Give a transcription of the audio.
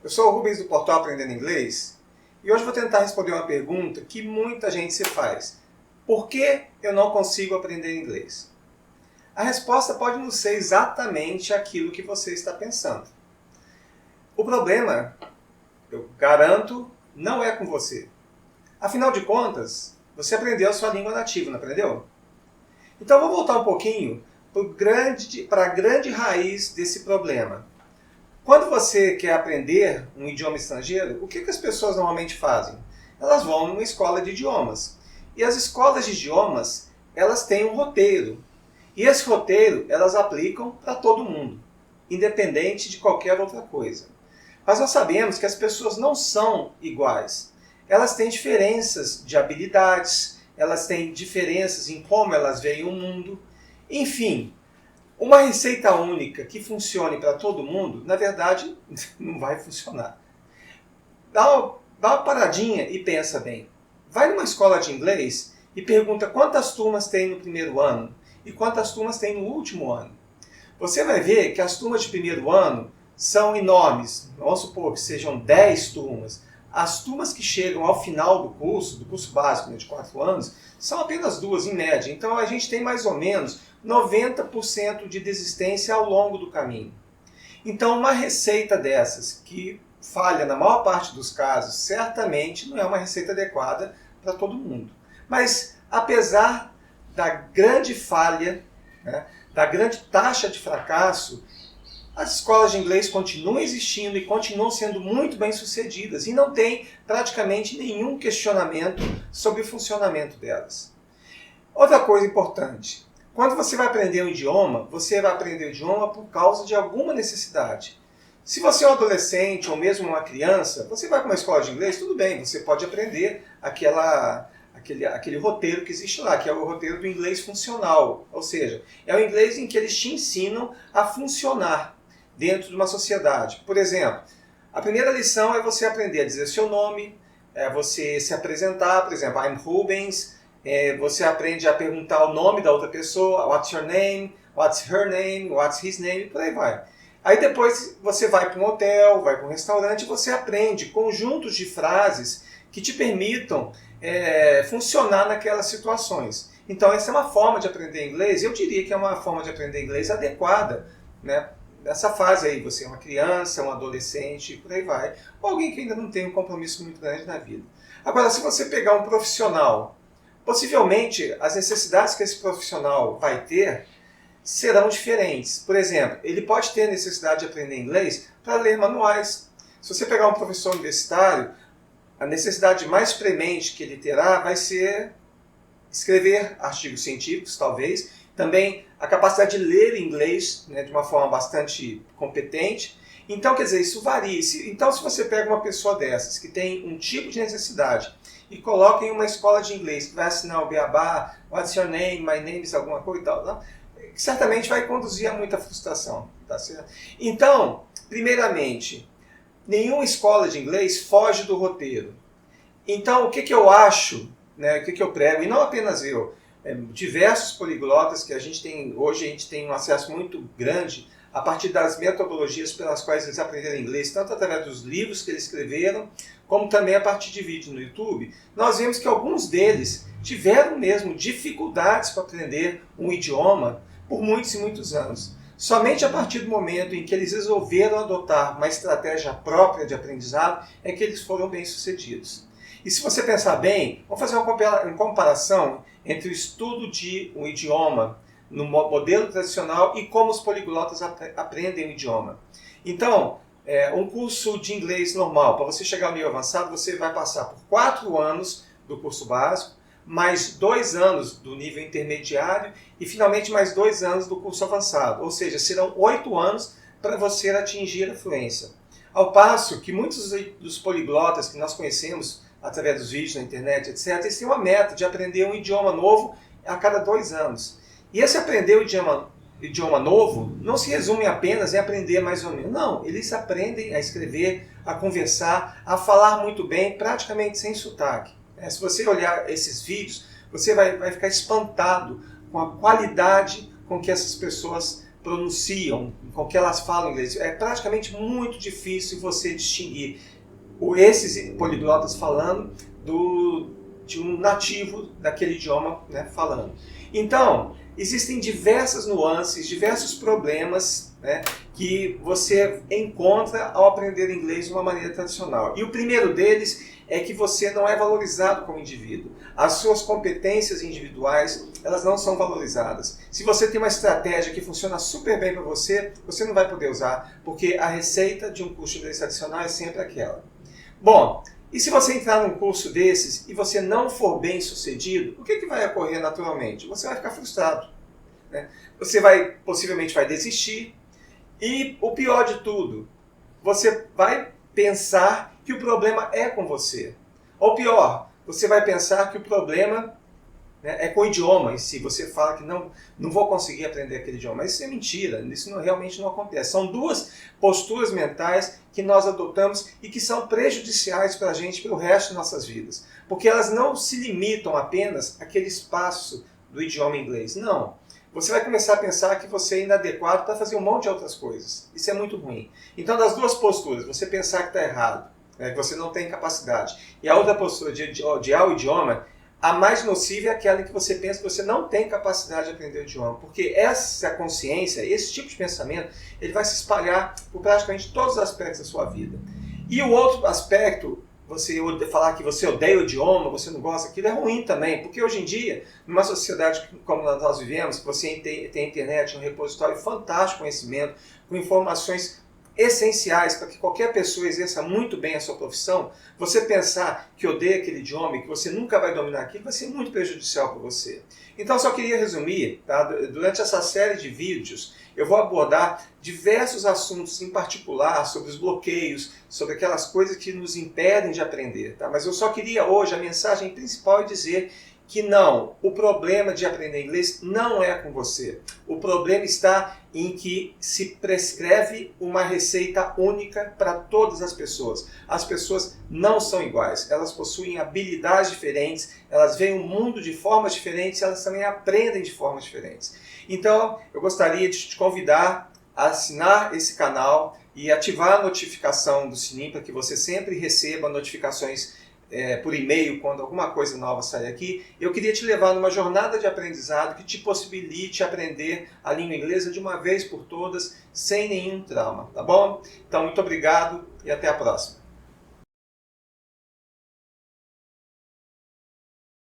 Eu sou o Rubens do portal Aprendendo Inglês e hoje vou tentar responder uma pergunta que muita gente se faz. Por que eu não consigo aprender inglês? A resposta pode não ser exatamente aquilo que você está pensando. O problema, eu garanto, não é com você. Afinal de contas, você aprendeu a sua língua nativa, não aprendeu? Então vou voltar um pouquinho para a grande raiz desse problema. Quando você quer aprender um idioma estrangeiro, o que as pessoas normalmente fazem? Elas vão numa escola de idiomas. E as escolas de idiomas, elas têm um roteiro. E esse roteiro, elas aplicam para todo mundo, independente de qualquer outra coisa. Mas nós sabemos que as pessoas não são iguais. Elas têm diferenças de habilidades, elas têm diferenças em como elas veem o mundo. Enfim, uma receita única que funcione para todo mundo, na verdade, não vai funcionar. Dá uma paradinha e pensa bem. Vai numa escola de inglês e pergunta quantas turmas tem no primeiro ano e quantas turmas tem no último ano. Você vai ver que as turmas de primeiro ano são enormes. Vamos supor que sejam 10 turmas. As turmas que chegam ao final do curso básico, de 4 anos, são apenas 2 em média. Então a gente tem mais ou menos 90% de desistência ao longo do caminho. Então uma receita dessas, que falha na maior parte dos casos, certamente não é uma receita adequada para todo mundo. Mas apesar da grande falha, da grande taxa de fracasso, as escolas de inglês continuam existindo e continuam sendo muito bem sucedidas e não tem praticamente nenhum questionamento sobre o funcionamento delas. Outra coisa importante, quando você vai aprender um idioma, você vai aprender o idioma por causa de alguma necessidade. Se você é um adolescente ou mesmo uma criança, você vai para uma escola de inglês, tudo bem, você pode aprender aquele roteiro que existe lá, que é o roteiro do inglês funcional. Ou seja, é o inglês em que eles te ensinam a funcionar dentro de uma sociedade. Por exemplo, a primeira lição é você aprender a dizer seu nome, você se apresentar, por exemplo, I'm Rubens, você aprende a perguntar o nome da outra pessoa, what's your name, what's her name, what's his name, por aí vai. Aí depois você vai para um hotel, vai para um restaurante e você aprende conjuntos de frases que te permitam funcionar naquelas situações. Então essa é uma forma de aprender inglês, eu diria que é uma forma de aprender inglês adequada, né? Nessa fase aí, você é uma criança, um adolescente, por aí vai, ou alguém que ainda não tem um compromisso muito grande na vida. Agora, se você pegar um profissional, possivelmente as necessidades que esse profissional vai ter serão diferentes. Por exemplo, ele pode ter necessidade de aprender inglês para ler manuais. Se você pegar um professor universitário, a necessidade mais premente que ele terá vai ser escrever artigos científicos, talvez, também a capacidade de ler inglês, de uma forma bastante competente. Então, quer dizer, isso varia. Então, se você pega uma pessoa dessas que tem um tipo de necessidade e coloca em uma escola de inglês que vai assinar o beabá, what's your name, my name is alguma coisa e tal, não? Certamente vai conduzir a muita frustração. Tá certo? Então, primeiramente, nenhuma escola de inglês foge do roteiro. Então, o que eu acho, o que eu prego, e não apenas eu, diversos poliglotas que hoje a gente tem um acesso muito grande a partir das metodologias pelas quais eles aprenderam inglês, tanto através dos livros que eles escreveram, como também a partir de vídeos no YouTube. Nós vemos que alguns deles tiveram mesmo dificuldades para aprender um idioma por muitos e muitos anos. Somente a partir do momento em que eles resolveram adotar uma estratégia própria de aprendizado é que eles foram bem-sucedidos. E se você pensar bem, vamos fazer uma comparação entre o estudo de um idioma no modelo tradicional e como os poliglotas aprendem o idioma. Então, um curso de inglês normal, para você chegar ao nível avançado, você vai passar por 4 anos do curso básico, mais 2 anos do nível intermediário e finalmente mais 2 anos do curso avançado. Ou seja, serão 8 anos para você atingir a fluência. Ao passo que muitos dos poliglotas que nós conhecemos através dos vídeos na internet, etc., eles têm uma meta de aprender um idioma novo a cada 2 anos. E esse aprender o idioma novo não se resume apenas em aprender mais ou menos. Não, eles aprendem a escrever, a conversar, a falar muito bem, praticamente sem sotaque. Se você olhar esses vídeos, você vai ficar espantado com a qualidade com que essas pessoas pronunciam, com que elas falam inglês. É praticamente muito difícil você distinguir esses poliglotas falando de um nativo daquele idioma, né, falando. Então, existem diversas nuances, diversos problemas, né, que você encontra ao aprender inglês de uma maneira tradicional. E o primeiro deles é que você não é valorizado como indivíduo. As suas competências individuais, elas não são valorizadas. Se você tem uma estratégia que funciona super bem para você, você não vai poder usar, porque a receita de um curso de inglês tradicional é sempre aquela. Bom, e se você entrar num curso desses e você não for bem sucedido, o que vai ocorrer naturalmente? Você vai ficar frustrado, né? Você possivelmente vai desistir e o pior de tudo, você vai pensar que o problema é com você. Ou pior, você vai pensar que o problema, né, é com o idioma em si. Você fala que não vou conseguir aprender aquele idioma. Mas isso é mentira, isso realmente não acontece. São duas posturas mentais que nós adotamos e que são prejudiciais para a gente pelo resto de nossas vidas. Porque elas não se limitam apenas àquele espaço do idioma inglês. Não. Você vai começar a pensar que você é inadequado para fazer um monte de outras coisas. Isso é muito ruim. Então, das duas posturas, você pensar que está errado, né, que você não tem capacidade, e a outra postura de odiar o idioma, a mais nociva é aquela em que você pensa que você não tem capacidade de aprender o idioma, porque essa consciência, esse tipo de pensamento, ele vai se espalhar por praticamente todos os aspectos da sua vida. E o outro aspecto, você falar que você odeia o idioma, você não gosta daquilo, é ruim também, porque hoje em dia, numa sociedade como nós vivemos, que você tem a internet, um repositório fantástico de conhecimento, com informações essenciais para que qualquer pessoa exerça muito bem a sua profissão, você pensar que odeia aquele idioma e que você nunca vai dominar aquilo, vai ser muito prejudicial para você. Então, só queria resumir, tá? Durante essa série de vídeos, eu vou abordar diversos assuntos em particular sobre os bloqueios, sobre aquelas coisas que nos impedem de aprender. Tá? Mas eu só queria hoje, a mensagem principal é dizer que não, o problema de aprender inglês não é com você. O problema está em que se prescreve uma receita única para todas as pessoas. As pessoas não são iguais, elas possuem habilidades diferentes, elas veem o mundo de formas diferentes, elas também aprendem de formas diferentes. Então, eu gostaria de te convidar a assinar esse canal e ativar a notificação do sininho para que você sempre receba notificações por e-mail quando alguma coisa nova sai aqui. Eu queria te levar numa jornada de aprendizado que te possibilite aprender a língua inglesa de uma vez por todas, sem nenhum trauma, tá bom? Então, muito obrigado e até a próxima.